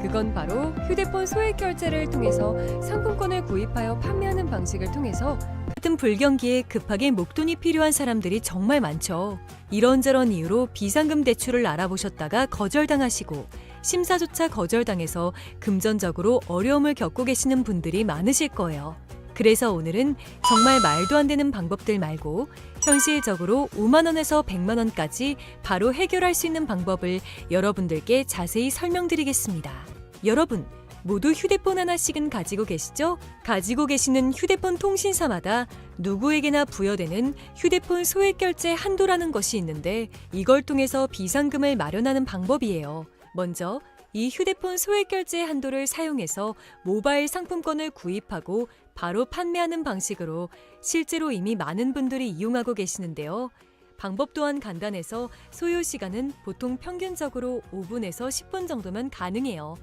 그건 바로 휴대폰 소액 결제를 통해서 상품권을 구입하여 판매하는 방식을 통해서 같은 불경기에 급하게 목돈이 필요한 사람들이 정말 많죠. 이런저런 이유로 비상금 대출을 알아보셨다가 거절당하시고 심사조차 거절당해서 금전적으로 어려움을 겪고 계시는 분들이 많으실 거예요. 그래서 오늘은 정말 말도 안 되는 방법들 말고 현실적으로 5만 원에서 100만 원까지 바로 해결할 수 있는 방법을 여러분들께 자세히 설명드리겠습니다. 여러분, 모두 휴대폰 하나씩은 가지고 계시죠? 가지고 계시는 휴대폰 통신사마다 누구에게나 부여되는 휴대폰 소액 결제 한도라는 것이 있는데 이걸 통해서 비상금을 마련하는 방법이에요. 먼저 이 휴대폰 소액 결제 한도를 사용해서 모바일 상품권을 구입하고 바로 판매하는 방식으로 실제로 이미 많은 분들이 이용하고 계시는데요. 방법 또한 간단해서 소요 시간은 보통 평균적으로 5분에서 10분 정도면 가능해요.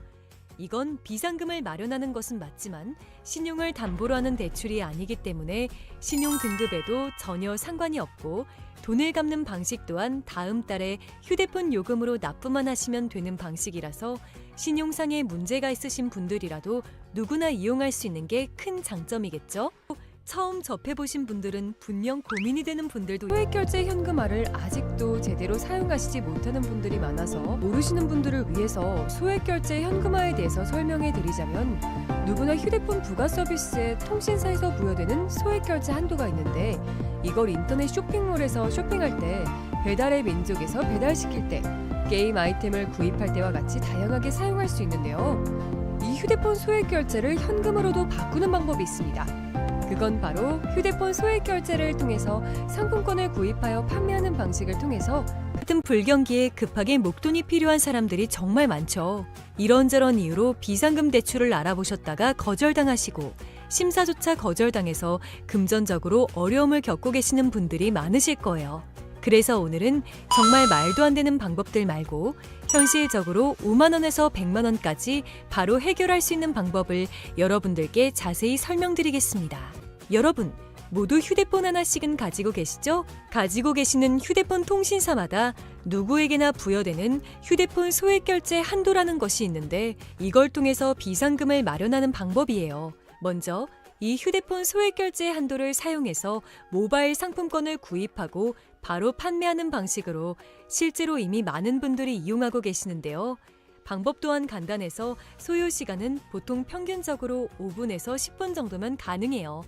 이건 비상금을 마련하는 것은 맞지만 신용을 담보로 하는 대출이 아니기 때문에 신용 등급에도 전혀 상관이 없고 돈을 갚는 방식 또한 다음 달에 휴대폰 요금으로 납부만 하시면 되는 방식이라서 신용상에 문제가 있으신 분들이라도 누구나 이용할 수 있는 게 큰 장점이겠죠? 처음 접해보신 분들은 분명 고민이 되는 분들도 소액결제 현금화를 아직도 제대로 사용하시지 못하는 분들이 많아서 모르시는 분들을 위해서 소액결제 현금화에 대해서 설명해 드리자면 누구나 휴대폰 부가 서비스에 통신사에서 부여되는 소액결제 한도가 있는데 이걸 인터넷 쇼핑몰에서 쇼핑할 때 배달의 민족에서 배달시킬 때 게임 아이템을 구입할 때와 같이 다양하게 사용할 수 있는데요. 이 휴대폰 소액결제를 현금으로도 바꾸는 방법이 있습니다. 그건 바로 휴대폰 소액 결제를 통해서 상품권을 구입하여 판매하는 방식을 통해서 같은 불경기에 급하게 목돈이 필요한 사람들이 정말 많죠. 이런저런 이유로 비상금 대출을 알아보셨다가 거절당하시고 심사조차 거절당해서 금전적으로 어려움을 겪고 계시는 분들이 많으실 거예요. 그래서 오늘은 정말 말도 안 되는 방법들 말고 현실적으로 5만 원에서 100만 원까지 바로 해결할 수 있는 방법을 여러분들께 자세히 설명드리겠습니다. 여러분, 모두 휴대폰 하나씩은 가지고 계시죠? 가지고 계시는 휴대폰 통신사마다 누구에게나 부여되는 휴대폰 소액 결제 한도라는 것이 있는데 이걸 통해서 비상금을 마련하는 방법이에요. 먼저 이 휴대폰 소액 결제 한도를 사용해서 모바일 상품권을 구입하고 바로 판매하는 방식으로 실제로 이미 많은 분들이 이용하고 계시는데요. 방법 또한 간단해서 소요 시간은 보통 평균적으로 5분에서 10분 정도면 가능해요.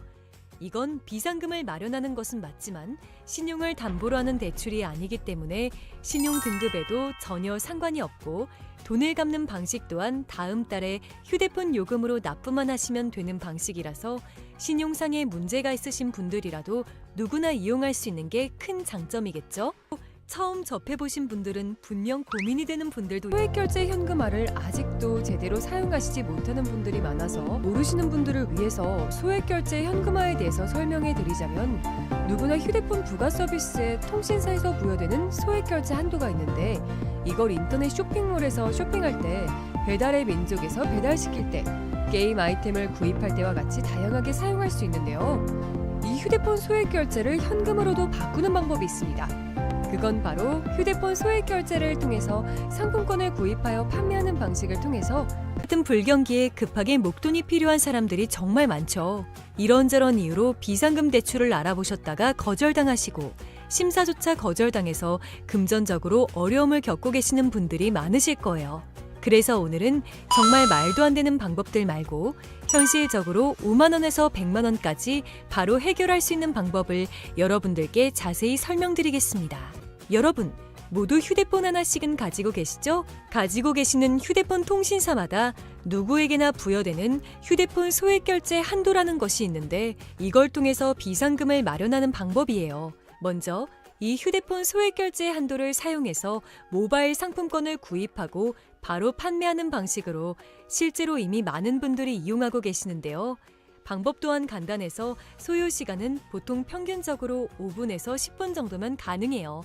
이건 비상금을 마련하는 것은 맞지만 신용을 담보로 하는 대출이 아니기 때문에 신용 등급에도 전혀 상관이 없고 돈을 갚는 방식 또한 다음 달에 휴대폰 요금으로 납부만 하시면 되는 방식이라서 신용상에 문제가 있으신 분들이라도 누구나 이용할 수 있는 게 큰 장점이겠죠? 처음 접해보신 분들은 분명 고민이 되는 분들도 소액결제 현금화를 아직도 제대로 사용하시지 못하는 분들이 많아서 모르시는 분들을 위해서 소액결제 현금화에 대해서 설명해 드리자면 누구나 휴대폰 부가 서비스에 통신사에서 부여되는 소액결제 한도가 있는데 이걸 인터넷 쇼핑몰에서 쇼핑할 때 배달의 민족에서 배달시킬 때 게임 아이템을 구입할 때와 같이 다양하게 사용할 수 있는데요. 이 휴대폰 소액결제를 현금으로도 바꾸는 방법이 있습니다. 그건 바로 휴대폰 소액 결제를 통해서 상품권을 구입하여 판매하는 방식을 통해서 같은 불경기에 급하게 목돈이 필요한 사람들이 정말 많죠. 이런저런 이유로 비상금 대출을 알아보셨다가 거절당하시고 심사조차 거절당해서 금전적으로 어려움을 겪고 계시는 분들이 많으실 거예요. 그래서 오늘은 정말 말도 안 되는 방법들 말고 현실적으로 5만 원에서 100만 원까지 바로 해결할 수 있는 방법을 여러분들께 자세히 설명드리겠습니다. 여러분, 모두 휴대폰 하나씩은 가지고 계시죠? 가지고 계시는 휴대폰 통신사마다 누구에게나 부여되는 휴대폰 소액 결제 한도라는 것이 있는데 이걸 통해서 비상금을 마련하는 방법이에요. 먼저 이 휴대폰 소액 결제 한도를 사용해서 모바일 상품권을 구입하고 바로 판매하는 방식으로 실제로 이미 많은 분들이 이용하고 계시는데요. 방법 또한 간단해서 소요 시간은 보통 평균적으로 5분에서 10분 정도면 가능해요.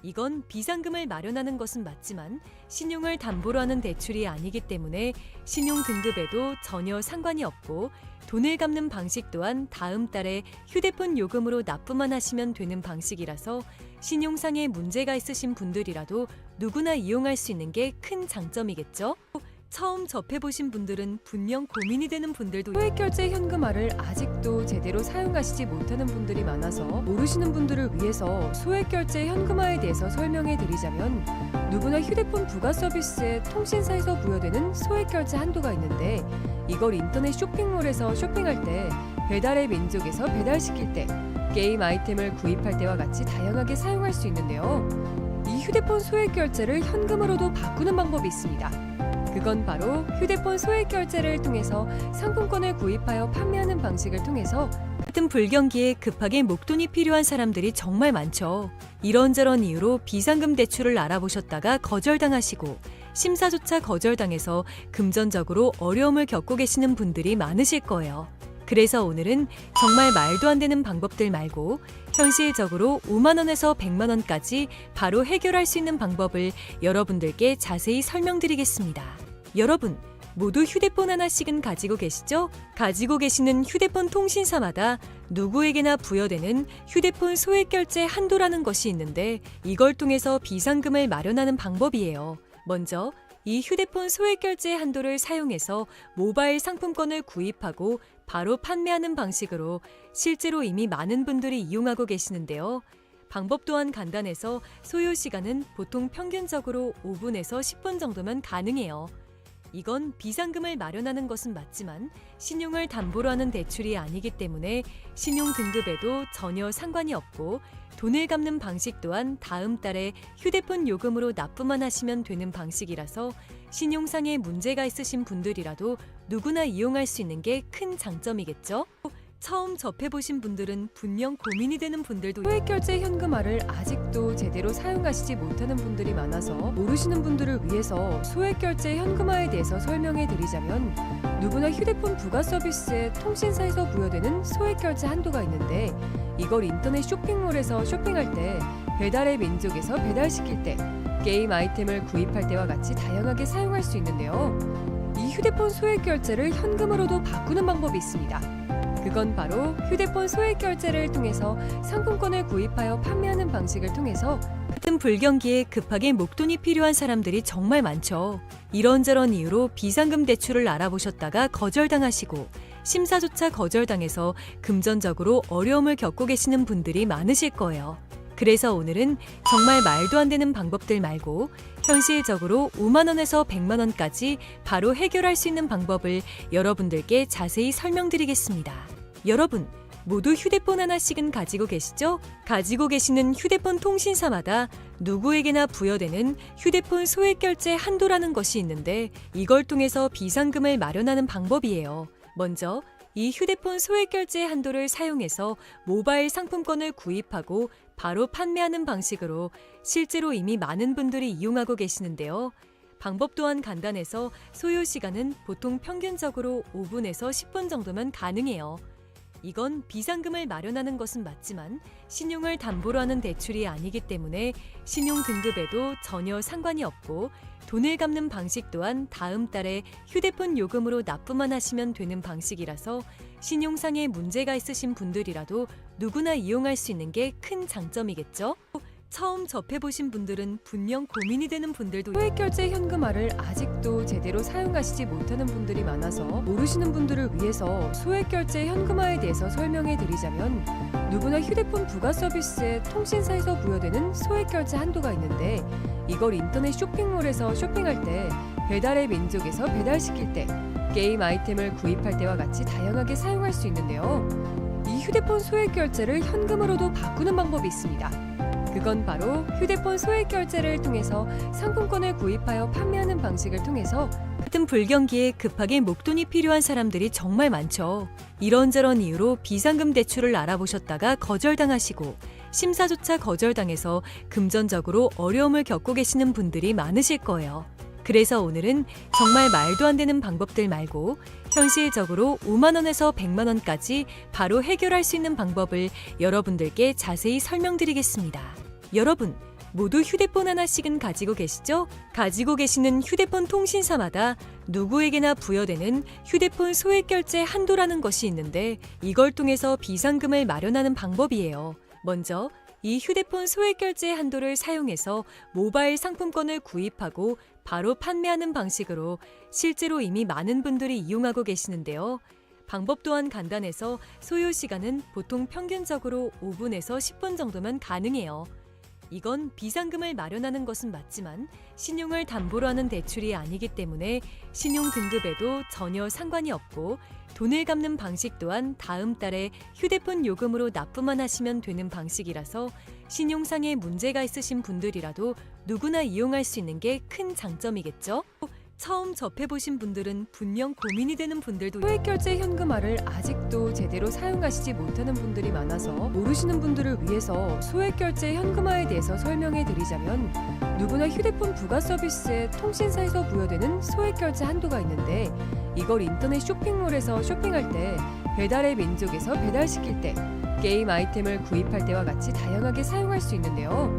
이건 비상금을 마련하는 것은 맞지만 신용을 담보로 하는 대출이 아니기 때문에 신용 등급에도 전혀 상관이 없고 돈을 갚는 방식 또한 다음 달에 휴대폰 요금으로 납부만 하시면 되는 방식이라서 신용상에 문제가 있으신 분들이라도 누구나 이용할 수 있는 게 큰 장점이겠죠? 처음 접해보신 분들은 분명 고민이 되는 분들도 소액결제 현금화를 아직도 제대로 사용하시지 못하는 분들이 많아서 모르시는 분들을 위해서 소액결제 현금화에 대해서 설명해 드리자면, 누구나 휴대폰 부가 서비스에 통신사에서 부여되는 소액결제 한도가 있는데, 이걸 인터넷 쇼핑몰에서 쇼핑할 때, 배달의 민족에서 배달시킬 때, 게임 아이템을 구입할 때와 같이 다양하게 사용할 수 있는데요. 이 휴대폰 소액결제를 현금으로도 바꾸는 방법이 있습니다. 그건 바로 휴대폰 소액결제를 통해서 상품권을 구입하여 판매하는 방식을 통해서 같은 불경기에 급하게 목돈이 필요한 사람들이 정말 많죠. 이런저런 이유로 비상금 대출을 알아보셨다가 거절당하시고 심사조차 거절당해서 금전적으로 어려움을 겪고 계시는 분들이 많으실 거예요. 그래서 오늘은 정말 말도 안 되는 방법들 말고 현실적으로 5만 원에서 100만 원까지 바로 해결할 수 있는 방법을 여러분들께 자세히 설명드리겠습니다. 여러분, 모두 휴대폰 하나씩은 가지고 계시죠? 가지고 계시는 휴대폰 통신사마다 누구에게나 부여되는 휴대폰 소액결제 한도라는 것이 있는데, 이걸 통해서 비상금을 마련하는 방법이에요. 먼저 이 휴대폰 소액결제 한도를 사용해서 모바일 상품권을 구입하고 바로 판매하는 방식으로 실제로 이미 많은 분들이 이용하고 계시는데요. 방법 또한 간단해서 소요 시간은 보통 평균적으로 5분에서 10분 정도면 가능해요. 이건 비상금을 마련하는 것은 맞지만 신용을 담보로 하는 대출이 아니기 때문에 신용 등급에도 전혀 상관이 없고, 돈을 갚는 방식 또한 다음 달에 휴대폰 요금으로 납부만 하시면 되는 방식이라서 신용상에 문제가 있으신 분들이라도 누구나 이용할 수 있는 게 큰 장점이겠죠? 처음 접해보신 분들은 분명 고민이 되는 분들도 소액결제 현금화를 아직도 제대로 사용하시지 못하는 분들이 많아서 모르시는 분들을 위해서 소액결제 현금화에 대해서 설명해 드리자면, 누구나 휴대폰 부가 서비스에 통신사에서 부여되는 소액결제 한도가 있는데, 이걸 인터넷 쇼핑몰에서 쇼핑할 때, 배달의 민족에서 배달시킬 때, 게임 아이템을 구입할 때와 같이 다양하게 사용할 수 있는데요. 이 휴대폰 소액결제를 현금으로도 바꾸는 방법이 있습니다. 그건 바로 휴대폰 소액결제를 통해서 상품권을 구입하여 판매하는 방식을 통해서 같은 불경기에 급하게 목돈이 필요한 사람들이 정말 많죠. 이런저런 이유로 비상금 대출을 알아보셨다가 거절당하시고 심사조차 거절당해서 금전적으로 어려움을 겪고 계시는 분들이 많으실 거예요. 그래서 오늘은 정말 말도 안 되는 방법들 말고 현실적으로 5만 원에서 100만 원까지 바로 해결할 수 있는 방법을 여러분들께 자세히 설명드리겠습니다. 여러분, 모두 휴대폰 하나씩은 가지고 계시죠? 가지고 계시는 휴대폰 통신사마다 누구에게나 부여되는 휴대폰 소액결제 한도라는 것이 있는데, 이걸 통해서 비상금을 마련하는 방법이에요. 먼저 이 휴대폰 소액결제 한도를 사용해서 모바일 상품권을 구입하고 바로 판매하는 방식으로 실제로 이미 많은 분들이 이용하고 계시는데요. 방법 또한 간단해서 소요 시간은 보통 평균적으로 5분에서 10분 정도면 가능해요. 이건 비상금을 마련하는 것은 맞지만 신용을 담보로 하는 대출이 아니기 때문에 신용 등급에도 전혀 상관이 없고, 돈을 갚는 방식 또한 다음 달에 휴대폰 요금으로 납부만 하시면 되는 방식이라서 신용상에 문제가 있으신 분들이라도 누구나 이용할 수 있는 게 큰 장점이겠죠? 처음 접해보신 분들은 분명 고민이 되는 분들도 소액결제 현금화를 아직도 제대로 사용하시지 못하는 분들이 많아서 모르시는 분들을 위해서 소액결제 현금화에 대해서 설명해 드리자면, 누구나 휴대폰 부가 서비스에 통신사에서 부여되는 소액결제 한도가 있는데, 이걸 인터넷 쇼핑몰에서 쇼핑할 때, 배달의 민족에서 배달시킬 때, 게임 아이템을 구입할 때와 같이 다양하게 사용할 수 있는데요. 이 휴대폰 소액결제를 현금으로도 바꾸는 방법이 있습니다. 그건 바로 휴대폰 소액결제를 통해서 상품권을 구입하여 판매하는 방식을 통해서 같은 불경기에 급하게 목돈이 필요한 사람들이 정말 많죠. 이런저런 이유로 비상금 대출을 알아보셨다가 거절당하시고 심사조차 거절당해서 금전적으로 어려움을 겪고 계시는 분들이 많으실 거예요. 그래서 오늘은 정말 말도 안 되는 방법들 말고 현실적으로 5만 원에서 100만 원까지 바로 해결할 수 있는 방법을 여러분들께 자세히 설명드리겠습니다. 여러분, 모두 휴대폰 하나씩은 가지고 계시죠? 가지고 계시는 휴대폰 통신사마다 누구에게나 부여되는 휴대폰 소액결제 한도라는 것이 있는데, 이걸 통해서 비상금을 마련하는 방법이에요. 먼저 이 휴대폰 소액결제 한도를 사용해서 모바일 상품권을 구입하고 바로 판매하는 방식으로 실제로 이미 많은 분들이 이용하고 계시는데요. 방법 또한 간단해서 소요 시간은 보통 평균적으로 5분에서 10분 정도면 가능해요. 이건 비상금을 마련하는 것은 맞지만 신용을 담보로 하는 대출이 아니기 때문에 신용 등급에도 전혀 상관이 없고 돈을 갚는 방식 또한 다음 달에 휴대폰 요금으로 납부만 하시면 되는 방식이라서 신용상에 문제가 있으신 분들이라도 누구나 이용할 수 있는 게 큰 장점이겠죠? 처음 접해보신 분들은 분명 고민이 되는 분들도 소액결제 현금화를 아직도 제대로 사용하시지 못하는 분들이 많아서 모르시는 분들을 위해서 소액결제 현금화에 대해서 설명해 드리자면 누구나 휴대폰 부가 서비스에 통신사에서 부여되는 소액결제 한도가 있는데 이걸 인터넷 쇼핑몰에서 쇼핑할 때 배달의 민족에서 배달시킬 때 게임 아이템을 구입할 때와 같이 다양하게 사용할 수 있는데요.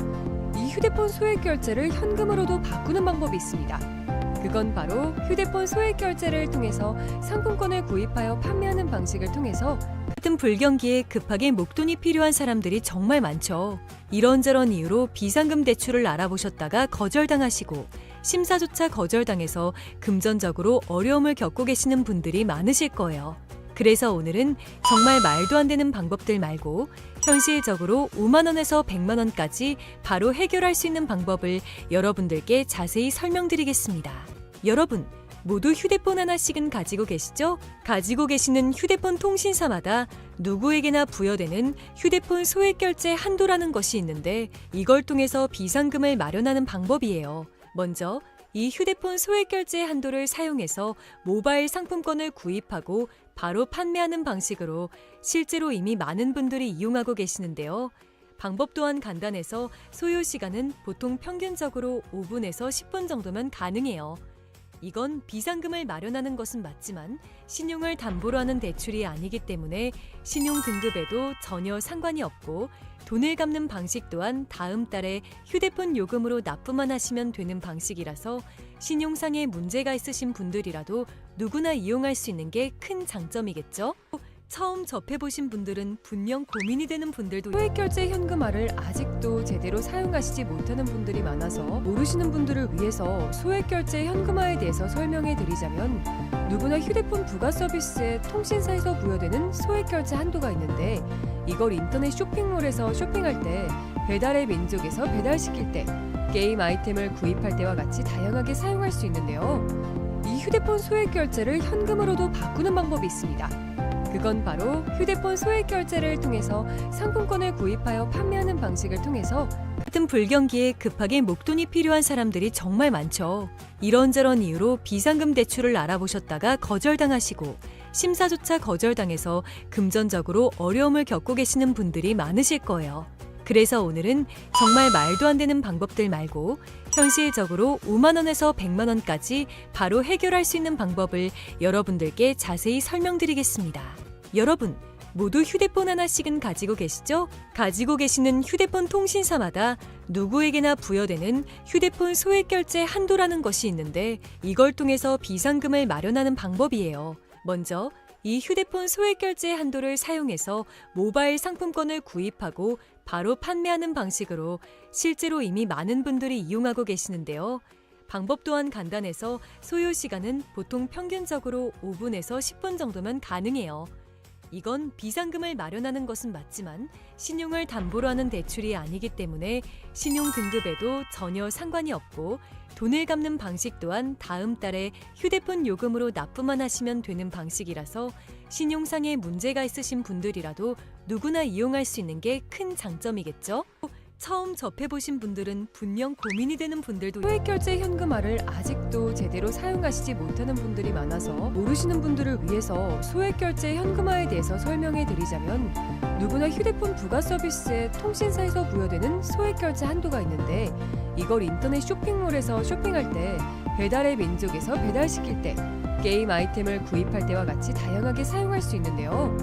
이 휴대폰 소액결제를 현금으로도 바꾸는 방법이 있습니다. 그건 바로 휴대폰 소액결제를 통해서 상품권을 구입하여 판매하는 방식을 통해서 같은 불경기에 급하게 목돈이 필요한 사람들이 정말 많죠. 이런저런 이유로 비상금 대출을 알아보셨다가 거절당하시고 심사조차 거절당해서 금전적으로 어려움을 겪고 계시는 분들이 많으실 거예요. 그래서 오늘은 정말 말도 안 되는 방법들 말고 현실적으로 5만 원에서 100만 원까지 바로 해결할 수 있는 방법을 여러분들께 자세히 설명드리겠습니다. 여러분, 모두 휴대폰 하나씩은 가지고 계시죠? 가지고 계시는 휴대폰 통신사마다 누구에게나 부여되는 휴대폰 소액결제 한도라는 것이 있는데 이걸 통해서 비상금을 마련하는 방법이에요. 먼저 이 휴대폰 소액결제 한도를 사용해서 모바일 상품권을 구입하고 바로 판매하는 방식으로 실제로 이미 많은 분들이 이용하고 계시는데요. 방법 또한 간단해서 소요 시간은 보통 평균적으로 5분에서 10분 정도면 가능해요. 이건 비상금을 마련하는 것은 맞지만 신용을 담보로 하는 대출이 아니기 때문에 신용 등급에도 전혀 상관이 없고 돈을 갚는 방식 또한 다음 달에 휴대폰 요금으로 납부만 하시면 되는 방식이라서 신용상에 문제가 있으신 분들이라도 누구나 이용할 수 있는 게 큰 장점이겠죠? 처음 접해보신 분들은 분명 고민이 되는 분들도 소액결제 현금화를 아직도 제대로 사용하시지 못하는 분들이 많아서 모르시는 분들을 위해서 소액결제 현금화에 대해서 설명해 드리자면 누구나 휴대폰 부가 서비스에 통신사에서 부여되는 소액결제 한도가 있는데 이걸 인터넷 쇼핑몰에서 쇼핑할 때 배달의 민족에서 배달시킬 때 게임 아이템을 구입할 때와 같이 다양하게 사용할 수 있는데요. 이 휴대폰 소액결제를 현금으로도 바꾸는 방법이 있습니다. 그건 바로 휴대폰 소액결제를 통해서 상품권을 구입하여 판매하는 방식을 통해서 같은 불경기에 급하게 목돈이 필요한 사람들이 정말 많죠. 이런저런 이유로 비상금 대출을 알아보셨다가 거절당하시고 심사조차 거절당해서 금전적으로 어려움을 겪고 계시는 분들이 많으실 거예요. 그래서 오늘은 정말 말도 안 되는 방법들 말고 현실적으로 5만 원에서 100만 원까지 바로 해결할 수 있는 방법을 여러분들께 자세히 설명드리겠습니다. 여러분, 모두 휴대폰 하나씩은 가지고 계시죠? 가지고 계시는 휴대폰 통신사마다 누구에게나 부여되는 휴대폰 소액결제 한도라는 것이 있는데 이걸 통해서 비상금을 마련하는 방법이에요. 먼저 이 휴대폰 소액결제 한도를 사용해서 모바일 상품권을 구입하고 바로 판매하는 방식으로 실제로 이미 많은 분들이 이용하고 계시는데요. 방법 또한 간단해서 소요 시간은 보통 평균적으로 5분에서 10분 정도면 가능해요. 이건 비상금을 마련하는 것은 맞지만 신용을 담보로 하는 대출이 아니기 때문에 신용 등급에도 전혀 상관이 없고 돈을 갚는 방식 또한 다음 달에 휴대폰 요금으로 납부만 하시면 되는 방식이라서 신용상에 문제가 있으신 분들이라도 누구나 이용할 수 있는 게 큰 장점이겠죠? 처음 접해보신 분들은 분명 고민이 되는 분들도 소액결제 현금화를 아직도 제대로 사용하시지 못하는 분들이 많아서 모르시는 분들을 위해서 소액결제 현금화에 대해서 설명해 드리자면 누구나 휴대폰 부가 서비스에 통신사에서 부여되는 소액결제 한도가 있는데 이걸 인터넷 쇼핑몰에서 쇼핑할 때 배달의 민족에서 배달시킬 때 게임 아이템을 구입할 때와 같이 다양하게 사용할 수 있는데요.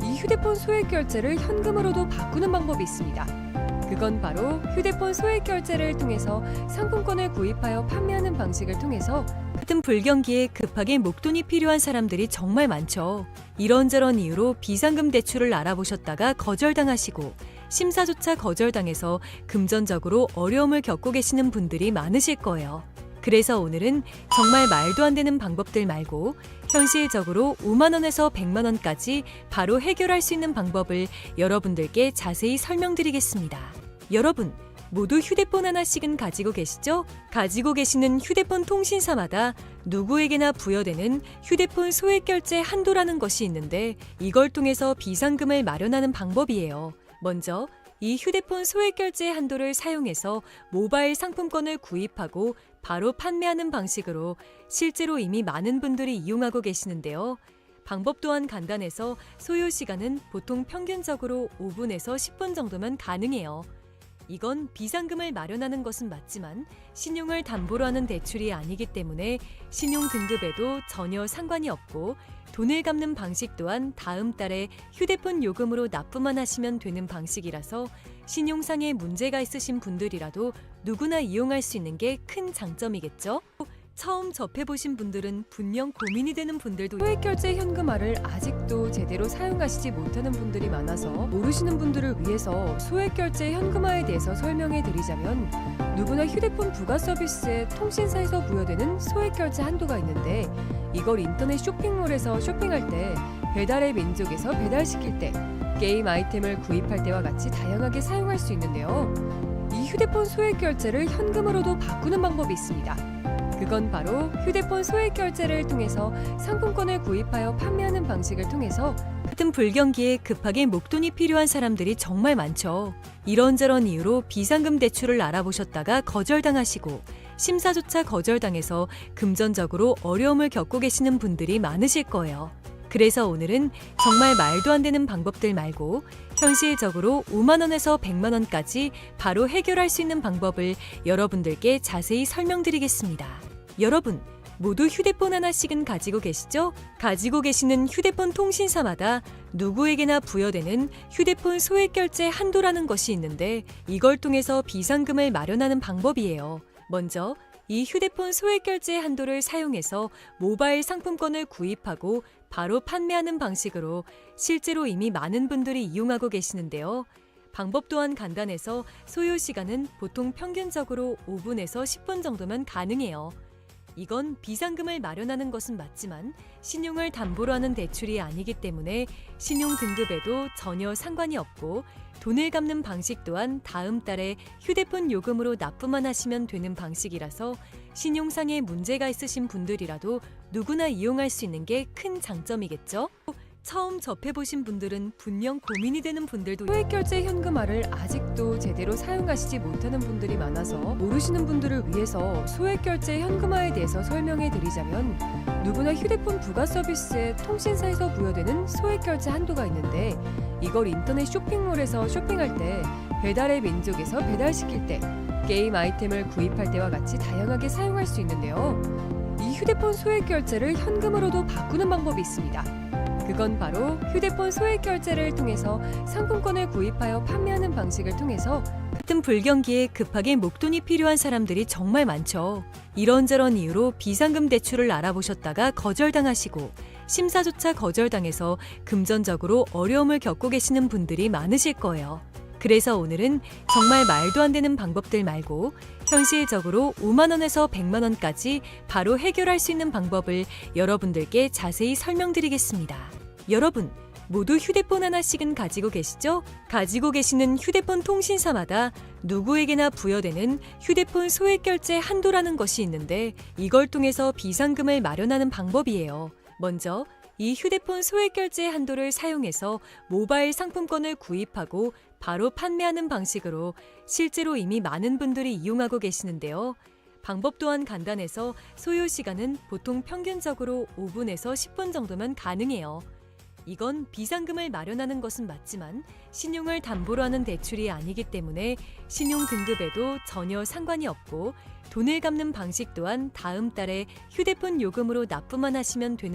이 휴대폰 소액결제를 현금으로도 바꾸는 방법이 있습니다. 그건 바로 휴대폰 소액결제를 통해서 상품권을 구입하여 판매하는 방식을 통해서 같은 불경기에 급하게 목돈이 필요한 사람들이 정말 많죠. 이런저런 이유로 비상금 대출을 알아보셨다가 거절당하시고 심사조차 거절당해서 금전적으로 어려움을 겪고 계시는 분들이 많으실 거예요. 그래서 오늘은 정말 말도 안 되는 방법들 말고 현실적으로 5만 원에서 100만 원까지 바로 해결할 수 있는 방법을 여러분들께 자세히 설명드리겠습니다. 여러분, 모두 휴대폰 하나씩은 가지고 계시죠? 가지고 계시는 휴대폰 통신사마다 누구에게나 부여되는 휴대폰 소액결제 한도라는 것이 있는데 이걸 통해서 비상금을 마련하는 방법이에요. 먼저 이 휴대폰 소액결제 한도를 사용해서 모바일 상품권을 구입하고 바로 판매하는 방식으로 실제로 이미 많은 분들이 이용하고 계시는데요. 방법 또한 간단해서 소요 시간은 보통 평균적으로 5분에서 10분 정도면 가능해요. 이건 비상금을 마련하는 것은 맞지만 신용을 담보로 하는 대출이 아니기 때문에 신용 등급에도 전혀 상관이 없고 돈을 갚는 방식 또한 다음 달에 휴대폰 요금으로 납부만 하시면 되는 방식이라서 신용상의 문제가 있으신 분들이라도 누구나 이용할 수 있는 게 큰 장점이겠죠? 처음 접해보신 분들은 분명 고민이 되는 분들도 소액결제 현금화를 아직도 제대로 사용하시지 못하는 분들이 많아서 모르시는 분들을 위해서 소액결제 현금화에 대해서 설명해 드리자면 누구나 휴대폰 부가 서비스에 통신사에서 부여되는 소액결제 한도가 있는데 이걸 인터넷 쇼핑몰에서 쇼핑할 때 배달의 민족에서 배달시킬 때 게임 아이템을 구입할 때와 같이 다양하게 사용할 수 있는데요. 이 휴대폰 소액결제를 현금으로도 바꾸는 방법이 있습니다. 그건 바로 휴대폰 소액결제를 통해서 상품권을 구입하여 판매하는 방식을 통해서 같은 불경기에 급하게 목돈이 필요한 사람들이 정말 많죠. 이런저런 이유로 비상금 대출을 알아보셨다가 거절당하시고 심사조차 거절당해서 금전적으로 어려움을 겪고 계시는 분들이 많으실 거예요. 그래서 오늘은 정말 말도 안 되는 방법들 말고 현실적으로 5만 원에서 100만 원까지 바로 해결할 수 있는 방법을 여러분들께 자세히 설명드리겠습니다. 여러분, 모두 휴대폰 하나씩은 가지고 계시죠? 가지고 계시는 휴대폰 통신사마다 누구에게나 부여되는 휴대폰 소액결제 한도라는 것이 있는데 이걸 통해서 비상금을 마련하는 방법이에요. 먼저 이 휴대폰 소액결제 한도를 사용해서 모바일 상품권을 구입하고 바로 판매하는 방식으로 실제로 이미 많은 분들이 이용하고 계시는데요. 방법 또한 간단해서 소요 시간은 보통 평균적으로 5분에서 10분 정도면 가능해요. 이건 비상금을 마련하는 것은 맞지만 신용을 담보로 하는 대출이 아니기 때문에 신용 등급에도 전혀 상관이 없고 돈을 갚는 방식 또한 다음 달에 휴대폰 요금으로 납부만 하시면 되는 방식이라서 신용상의 문제가 있으신 분들이라도 누구나 이용할 수 있는 게 큰 장점이겠죠? 처음 접해보신 분들은 분명 고민이 되는 분들도 소액결제 현금화를 아직도 제대로 사용하시지 못하는 분들이 많아서 모르시는 분들을 위해서 소액결제 현금화에 대해서 설명해 드리자면 누구나 휴대폰 부가 서비스에 통신사에서 부여되는 소액결제 한도가 있는데 이걸 인터넷 쇼핑몰에서 쇼핑할 때 배달의 민족에서 배달시킬 때 게임 아이템을 구입할 때와 같이 다양하게 사용할 수 있는데요. 이 휴대폰 소액결제를 현금으로도 바꾸는 방법이 있습니다. 그건 바로 휴대폰 소액결제를 통해서 상품권을 구입하여 판매하는 방식을 통해서 같은 불경기에 급하게 목돈이 필요한 사람들이 정말 많죠. 이런저런 이유로 비상금 대출을 알아보셨다가 거절당하시고 심사조차 거절당해서 금전적으로 어려움을 겪고 계시는 분들이 많으실 거예요. 그래서 오늘은 정말 말도 안 되는 방법들 말고 현실적으로 5만 원에서 100만 원까지 바로 해결할 수 있는 방법을 여러분들께 자세히 설명드리겠습니다. 여러분, 모두 휴대폰 하나씩은 가지고 계시죠? 가지고 계시는 휴대폰 통신사마다 누구에게나 부여되는 휴대폰 소액결제 한도라는 것이 있는데 이걸 통해서 비상금을 마련하는 방법이에요. 먼저 이 휴대폰 소액결제 한도를 사용해서 모바일 상품권을 구입하고 바로 판매하는 방식으로 실제로 이미 많은 분들이 이용하고 계시는데요. 방법 또한 간단해서 소요 시간은 보통 평균적으로 5분에서 10분 정도면 가능해요. 이건 비상금을 마련하는 것은 맞지만 신용을 담보로 하는 대출이 아니기 때문에 신용 등급에도 전혀 상관이 없고 돈을 갚는 방식 또한 다음 달에 휴대폰 요금으로 납부만 하시면 되는